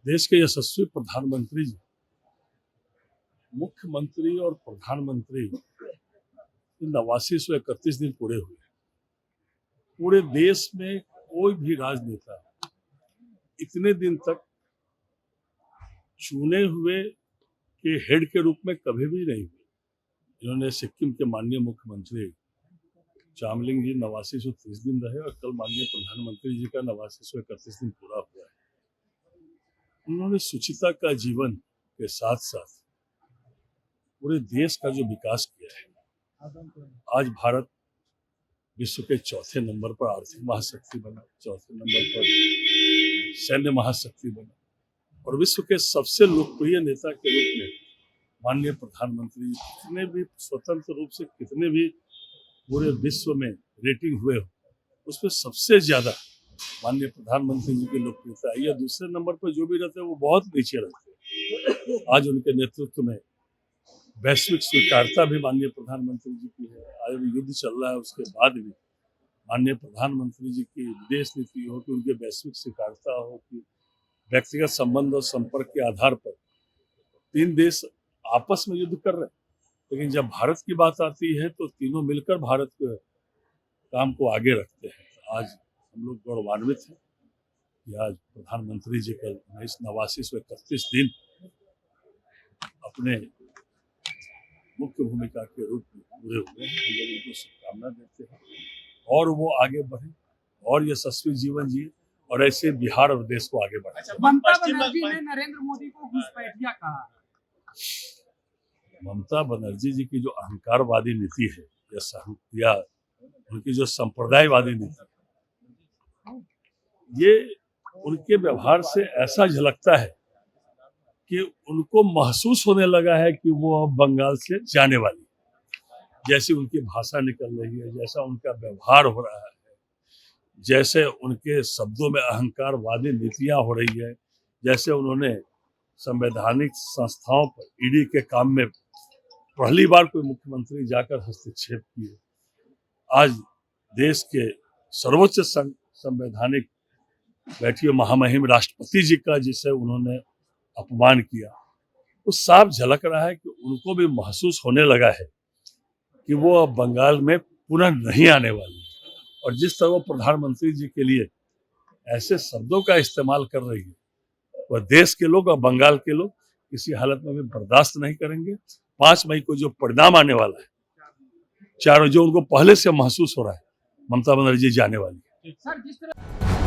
देश के यशस्वी प्रधानमंत्री जी, मुख्यमंत्री और प्रधानमंत्री 89 दिन पूरे हुए। पूरे देश में कोई भी राजनेता इतने दिन तक चुने हुए के हेड के रूप में कभी भी नहीं हुए। इन्होंने सिक्किम के माननीय मुख्यमंत्री चामलिंग जी 8930 दिन रहे और कल माननीय प्रधानमंत्री जी का 8931 दिन पूरा हुआ है। उन्होंने सुचिता का जीवन के साथ साथ पूरे देश का जो विकास किया है, आज भारत विश्व के चौथे नंबर पर आर्थिक महाशक्ति बना, चौथे नंबर पर सैन्य महाशक्ति बना और विश्व के सबसे लोकप्रिय नेता के रूप में माननीय प्रधानमंत्री कितने भी स्वतंत्र रूप से कितने भी पूरे विश्व में रेटिंग हुए हो, उसमें सबसे ज्यादा माननीय प्रधानमंत्री जी की लोकप्रियता है। या दूसरे नंबर पर जो भी रहते हैं वो बहुत नीचे रहते हैं। आज उनके नेतृत्व में वैश्विक स्वीकारता भी माननीय प्रधानमंत्री जी की है। आज युद्ध चल रहा है, उसके बाद भी माननीय प्रधानमंत्री जी की विदेश नीति हो कि उनके वैश्विक स्वीकारता हो कि व्यक्तिगत संबंध और संपर्क के आधार पर तीन देश आपस में युद्ध कर रहे हैं, लेकिन जब भारत की बात आती है तो तीनों मिलकर भारत के काम को आगे रखते हैं। आज हम लोग गौरवान्वित हैं कि आज प्रधानमंत्री जी कल 8931 दिन अपने मुख्य भूमिका के रूप में पूरे हुए हैं। हम लोग उनको शुभकामना देते हैं और वो आगे बढ़े और यशस्वी जीवन जिए और ऐसे बिहार और देश को आगे बढ़ाए। ममता बनर्जी ने नरेंद्र मोदी को घुसपैठिया कहा। ममता बनर्जी जी की जो अहंकारवादी नीति है या उनकी जो संप्रदायवादी नीति, ये उनके व्यवहार से ऐसा झलकता है कि उनको महसूस होने लगा है कि वो अब बंगाल से जाने वाली है। जैसी उनकी भाषा निकल रही है, जैसा उनका व्यवहार हो रहा है, जैसे उनके शब्दों में अहंकारवादी नीतियां हो रही है, जैसे उन्होंने संवैधानिक संस्थाओं पर ईडी के काम में पहली बार कोई मुख्यमंत्री जाकर हस्तक्षेप किए। आज देश के सर्वोच्च संवैधानिक बैठिए महामहिम राष्ट्रपति जी का जिसे उन्होंने अपमान किया, वो साफ झलक रहा है कि उनको भी महसूस होने लगा है कि वो अब बंगाल में पुनः नहीं आने वाली है। और जिस तरह वो प्रधानमंत्री जी के लिए ऐसे शब्दों का इस्तेमाल कर रही है, वह देश के लोग और बंगाल के लोग किसी हालत में भी बर्दाश्त नहीं करेंगे। 5 मई को जो परिणाम आने वाला है, चारों जो उनको पहले से महसूस हो रहा है, ममता बनर्जी जाने वाली है।